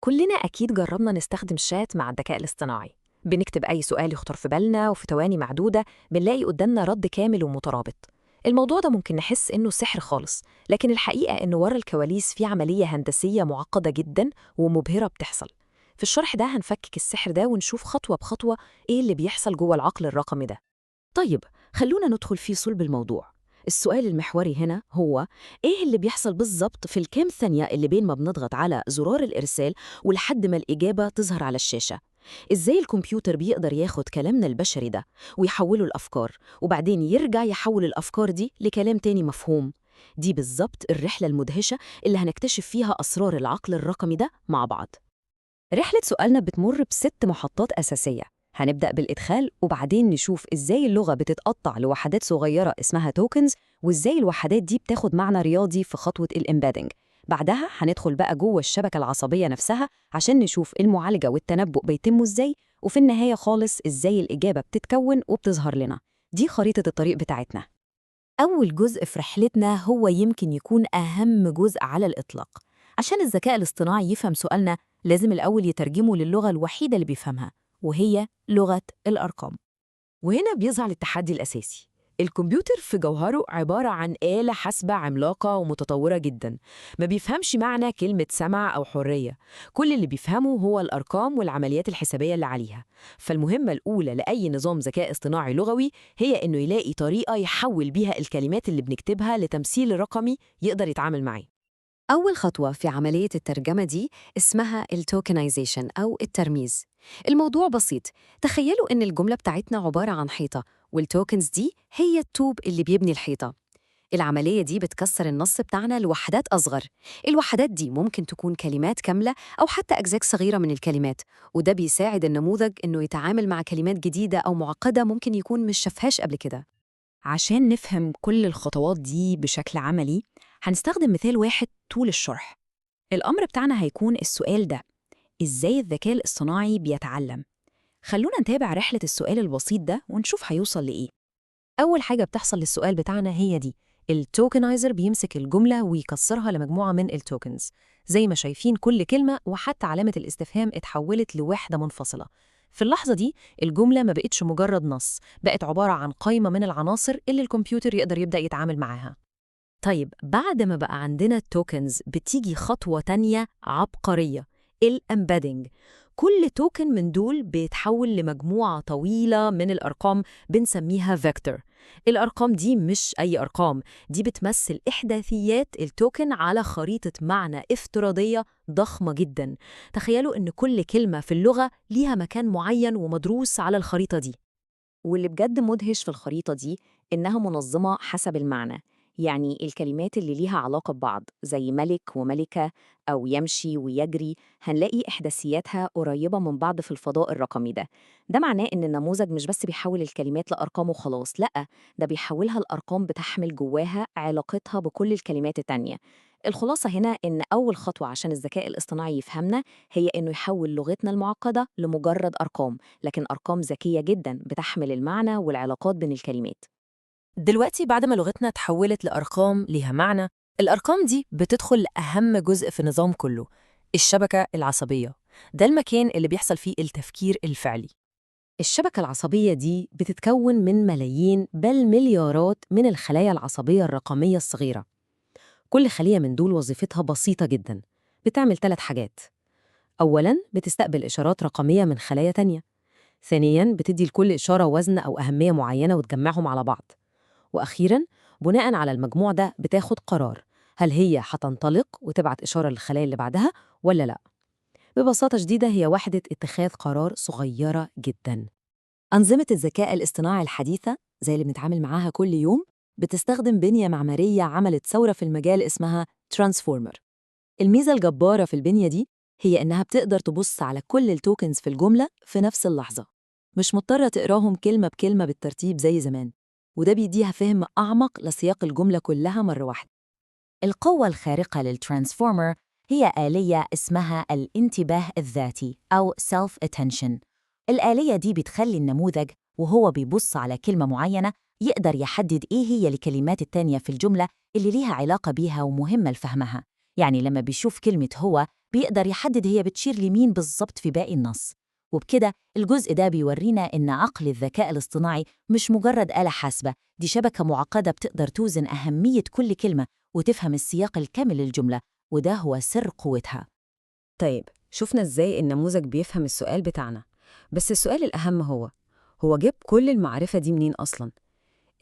كلنا أكيد جربنا نستخدم شات مع الذكاء الاصطناعي. بنكتب أي سؤال يخطر في بالنا وفي ثواني معدودة بنلاقي قدامنا رد كامل ومترابط. الموضوع ده ممكن نحس إنه سحر خالص، لكن الحقيقة إنه ورا الكواليس في عملية هندسية معقدة جدا ومبهرة بتحصل. في الشرح ده هنفكك السحر ده ونشوف خطوة بخطوة إيه اللي بيحصل جوه العقل الرقمي ده. طيب، خلونا ندخل في صلب الموضوع. السؤال المحوري هنا هو إيه اللي بيحصل بالظبط في الكام ثانية اللي بين ما بنضغط على زرار الإرسال ولحد ما الإجابة تظهر على الشاشة؟ إزاي الكمبيوتر بيقدر ياخد كلامنا البشري ده ويحوله لأفكار، وبعدين يرجع يحول الأفكار دي لكلام تاني مفهوم؟ دي بالظبط الرحلة المدهشة اللي هنكتشف فيها أسرار العقل الرقمي ده مع بعض. رحلة سؤالنا بتمر ب6 محطات أساسية. هنبدأ بالإدخال، وبعدين نشوف إزاي اللغة بتتقطع لوحدات صغيرة اسمها توكنز، وإزاي الوحدات دي بتاخد معنى رياضي في خطوة الإمبادنج. بعدها هندخل بقى جوه الشبكة العصبية نفسها عشان نشوف المعالجة والتنبؤ بيتموا إزاي، وفي النهاية خالص إزاي الإجابة بتتكون وبتظهر لنا. دي خريطة الطريق بتاعتنا. أول جزء في رحلتنا هو يمكن يكون أهم جزء على الإطلاق. عشان الذكاء الاصطناعي يفهم سؤالنا لازم الأول يترجمه للغة الوحيدة اللي بيفهمها، وهي لغة الأرقام. وهنا بيظهر التحدي الأساسي. الكمبيوتر في جوهره عبارة عن آلة حاسبة عملاقة ومتطورة جدا، ما بيفهمش معنى كلمة سمع أو حرية. كل اللي بيفهمه هو الأرقام والعمليات الحسابية اللي عليها. فالمهمة الأولى لأي نظام ذكاء اصطناعي لغوي هي إنه يلاقي طريقة يحول بيها الكلمات اللي بنكتبها لتمثيل رقمي يقدر يتعامل معاه. أول خطوة في عملية الترجمة دي اسمها التوكنايزيشن أو الترميز. الموضوع بسيط. تخيلوا إن الجملة بتاعتنا عبارة عن حيطة، والتوكنز دي هي الطوب اللي بيبني الحيطة. العملية دي بتكسر النص بتاعنا لوحدات أصغر. الوحدات دي ممكن تكون كلمات كاملة أو حتى أجزاء صغيرة من الكلمات، وده بيساعد النموذج إنه يتعامل مع كلمات جديدة أو معقدة ممكن يكون مش شافهاش قبل كده. عشان نفهم كل الخطوات دي بشكل عملي هنستخدم مثال واحد طول الشرح. الأمر بتاعنا هيكون السؤال ده: إزاي الذكاء الاصطناعي بيتعلم؟ خلونا نتابع رحلة السؤال البسيط ده ونشوف هيوصل لإيه. أول حاجة بتحصل للسؤال بتاعنا هي دي: التوكنايزر بيمسك الجملة ويكسرها لمجموعة من التوكنز. زي ما شايفين كل كلمة وحتى علامة الاستفهام اتحولت لوحدة منفصلة. في اللحظة دي الجملة ما بقتش مجرد نص، بقت عبارة عن قائمة من العناصر اللي الكمبيوتر يقدر يبدأ يتعامل معاها. طيب، بعد ما بقى عندنا التوكنز بتيجي خطوة تانية عبقرية: الامبيدنج. كل توكن من دول بيتحول لمجموعة طويلة من الأرقام بنسميها فيكتور. الأرقام دي مش أي أرقام، دي بتمثل إحداثيات التوكن على خريطة معنى افتراضية ضخمة جدا. تخيلوا إن كل كلمة في اللغة ليها مكان معين ومدروس على الخريطة دي. واللي بجد مدهش في الخريطة دي إنها منظمة حسب المعنى. يعني الكلمات اللي ليها علاقة ببعض زي ملك وملكة أو يمشي ويجري هنلاقي إحداثياتها قريبة من بعض في الفضاء الرقمي ده. ده معناه إن النموذج مش بس بيحول الكلمات لأرقام وخلاص، لأ، ده بيحولها لأرقام بتحمل جواها علاقتها بكل الكلمات التانية. الخلاصة هنا إن أول خطوة عشان الذكاء الاصطناعي يفهمنا هي إنه يحول لغتنا المعقدة لمجرد أرقام، لكن أرقام ذكية جداً بتحمل المعنى والعلاقات بين الكلمات. دلوقتي بعد ما لغتنا اتحولت لأرقام ليها معنى، الأرقام دي بتدخل لأهم جزء في النظام كله: الشبكة العصبية. ده المكان اللي بيحصل فيه التفكير الفعلي. الشبكة العصبية دي بتتكون من ملايين بل مليارات من الخلايا العصبية الرقمية الصغيرة. كل خلية من دول وظيفتها بسيطة جداً، بتعمل 3 حاجات. أولاً، بتستقبل إشارات رقمية من خلايا تانية. ثانياً، بتدي لكل إشارة وزن أو أهمية معينة وتجمعهم على بعض. وأخيراً، بناءً على المجموع ده بتاخد قرار: هل هي هتنطلق وتبعت إشارة للخلايا اللي بعدها ولا لأ؟ ببساطة شديدة هي وحدة اتخاذ قرار صغيرة جداً. أنظمة الذكاء الاصطناعي الحديثة زي اللي بنتعامل معاها كل يوم بتستخدم بنية معمارية عملت ثورة في المجال اسمها ترانسفورمر. الميزة الجبارة في البنية دي هي إنها بتقدر تبص على كل التوكنز في الجملة في نفس اللحظة، مش مضطرة تقراهم كلمة بكلمة بالترتيب زي زمان، وده بيديها فهم أعمق لسياق الجملة كلها مرة واحدة. القوة الخارقة للترانسفورمر هي آلية اسمها الانتباه الذاتي أو self-attention. الآلية دي بتخلي النموذج وهو بيبص على كلمة معينة يقدر يحدد إيه هي الكلمات التانية في الجملة اللي ليها علاقة بيها ومهمة لفهمها. يعني لما بيشوف كلمة هو بيقدر يحدد هي بتشير لمين بالظبط في باقي النص. وبكده الجزء ده بيورينا إن عقل الذكاء الاصطناعي مش مجرد آلة حاسبة، دي شبكة معقدة بتقدر توزن أهمية كل كلمة وتفهم السياق الكامل للجملة، وده هو سر قوتها. طيب، شفنا إزاي النموذج بيفهم السؤال بتاعنا، بس السؤال الأهم هو جاب كل المعرفة دي منين أصلاً؟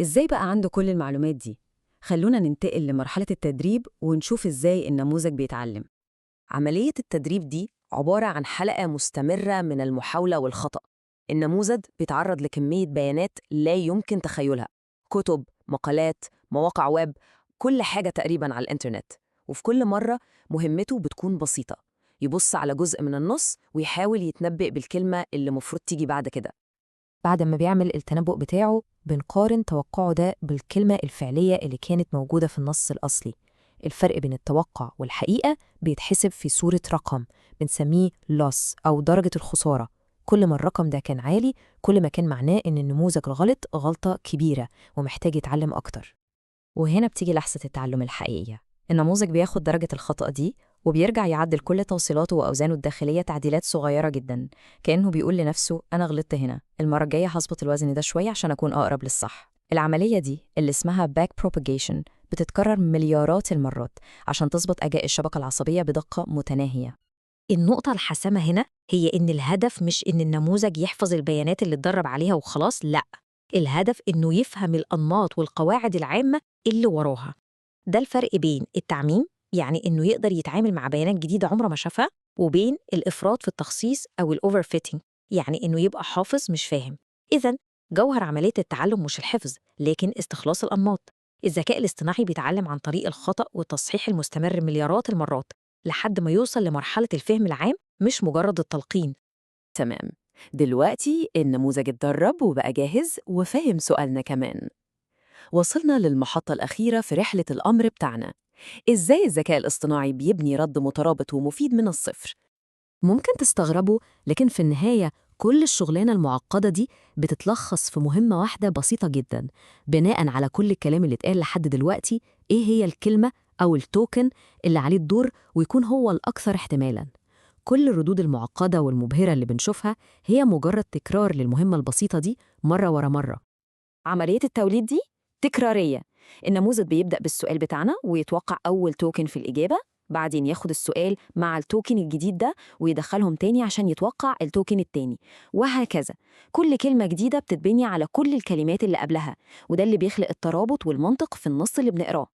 إزاي بقى عنده كل المعلومات دي؟ خلونا ننتقل لمرحلة التدريب ونشوف إزاي النموذج بيتعلم. عملية التدريب دي عبارة عن حلقة مستمرة من المحاولة والخطأ. النموذج بيتعرض لكمية بيانات لا يمكن تخيلها، كتب، مقالات، مواقع ويب، كل حاجة تقريباً على الإنترنت. وفي كل مرة مهمته بتكون بسيطة، يبص على جزء من النص ويحاول يتنبأ بالكلمة اللي مفروض تيجي بعد كده. بعد ما بيعمل التنبؤ بتاعه بنقارن توقعه ده بالكلمة الفعلية اللي كانت موجودة في النص الأصلي. الفرق بين التوقع والحقيقة بيتحسب في صورة رقم بنسميه loss أو درجة الخسارة. كل ما الرقم ده كان عالي، كل ما كان معناه إن النموذج الغلط غلطة كبيرة ومحتاج يتعلم أكتر. وهنا بتيجي لحظة التعلم الحقيقية. النموذج بياخد درجة الخطأ دي وبيرجع يعدل كل توصيلاته وأوزانه الداخلية تعديلات صغيرة جداً، كأنه بيقول لنفسه أنا غلطت هنا، المرة الجاية هظبط الوزن ده شوية عشان أكون أقرب للصح. العملية دي اللي اسمها back propagation بتتكرر مليارات المرات عشان تظبط أجزاء الشبكة العصبية بدقة متناهية. النقطة الحاسمة هنا هي إن الهدف مش إن النموذج يحفظ البيانات اللي اتدرب عليها وخلاص، لأ، الهدف إنه يفهم الأنماط والقواعد العامة اللي وراها. ده الفرق بين التعميم، يعني إنه يقدر يتعامل مع بيانات جديدة عمره ما شافها، وبين الإفراط في التخصيص أو الأوفرفيتنج، يعني إنه يبقى حافظ مش فاهم. إذن جوهر عملية التعلم مش الحفظ، لكن استخلاص الأنماط. الذكاء الاصطناعي بيتعلم عن طريق الخطأ والتصحيح المستمر مليارات المرات لحد ما يوصل لمرحلة الفهم العام، مش مجرد التلقين. تمام، دلوقتي النموذج اتدرب وبقى جاهز وفاهم سؤالنا كمان. وصلنا للمحطة الأخيرة في رحلة الأمر بتاعنا. إزاي الذكاء الاصطناعي بيبني رد مترابط ومفيد من الصفر؟ ممكن تستغربوا، لكن في النهاية كل الشغلانة المعقدة دي بتتلخص في مهمة واحدة بسيطة جدا. بناء على كل الكلام اللي اتقال لحد دلوقتي، إيه هي الكلمة أو التوكن اللي عليه الدور ويكون هو الأكثر احتمالاً؟ كل الردود المعقدة والمبهرة اللي بنشوفها هي مجرد تكرار للمهمة البسيطة دي مرة ورا مرة. عملية التوليد دي تكرارية. النموذج بيبدأ بالسؤال بتاعنا ويتوقع أول توكن في الإجابة، بعدين ياخد السؤال مع التوكن الجديد ده ويدخلهم تاني عشان يتوقع التوكن التاني، وهكذا. كل كلمة جديدة بتتبني على كل الكلمات اللي قبلها، وده اللي بيخلق الترابط والمنطق في النص اللي بنقراه.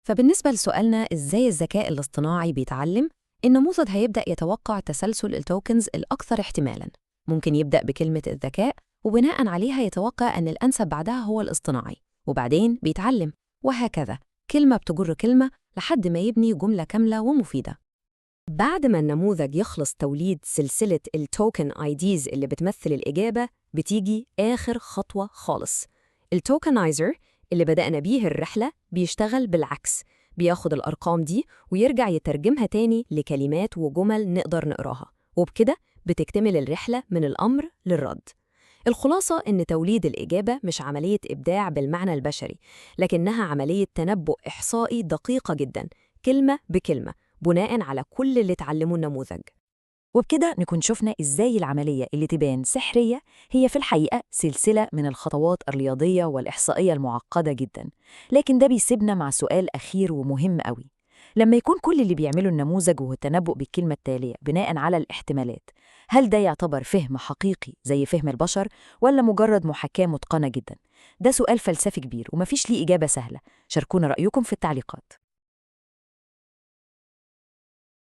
فبالنسبة لسؤالنا إزاي الذكاء الاصطناعي بيتعلم، النموذج هيبدأ يتوقع تسلسل التوكنز الأكثر احتمالاً. ممكن يبدأ بكلمة الذكاء وبناء عليها يتوقع أن الأنسب بعدها هو الاصطناعي، وبعدين بيتعلم، وهكذا كلمة بتجر كلمة لحد ما يبني جملة كاملة ومفيدة. بعد ما النموذج يخلص توليد سلسلة التوكن IDs اللي بتمثل الإجابة، بتيجي آخر خطوة خالص. التوكنايزر اللي بدأنا بيه الرحلة بيشتغل بالعكس، بياخد الأرقام دي ويرجع يترجمها تاني لكلمات وجمل نقدر نقراها، وبكده بتكتمل الرحلة من الأمر للرد. الخلاصة إن توليد الإجابة مش عملية إبداع بالمعنى البشري، لكنها عملية تنبؤ إحصائي دقيقة جداً، كلمة بكلمة، بناء على كل اللي اتعلمه النموذج. وبكده نكون شفنا إزاي العملية اللي تبان سحرية هي في الحقيقة سلسلة من الخطوات الرياضية والإحصائية المعقدة جدا. لكن ده بيسيبنا مع سؤال أخير ومهم قوي. لما يكون كل اللي بيعمله النموذج هو التنبؤ بالكلمة التالية بناء على الاحتمالات، هل ده يعتبر فهم حقيقي زي فهم البشر ولا مجرد محاكاة متقنة جدا؟ ده سؤال فلسفي كبير ومفيش ليه إجابة سهلة. شاركونا رأيكم في التعليقات.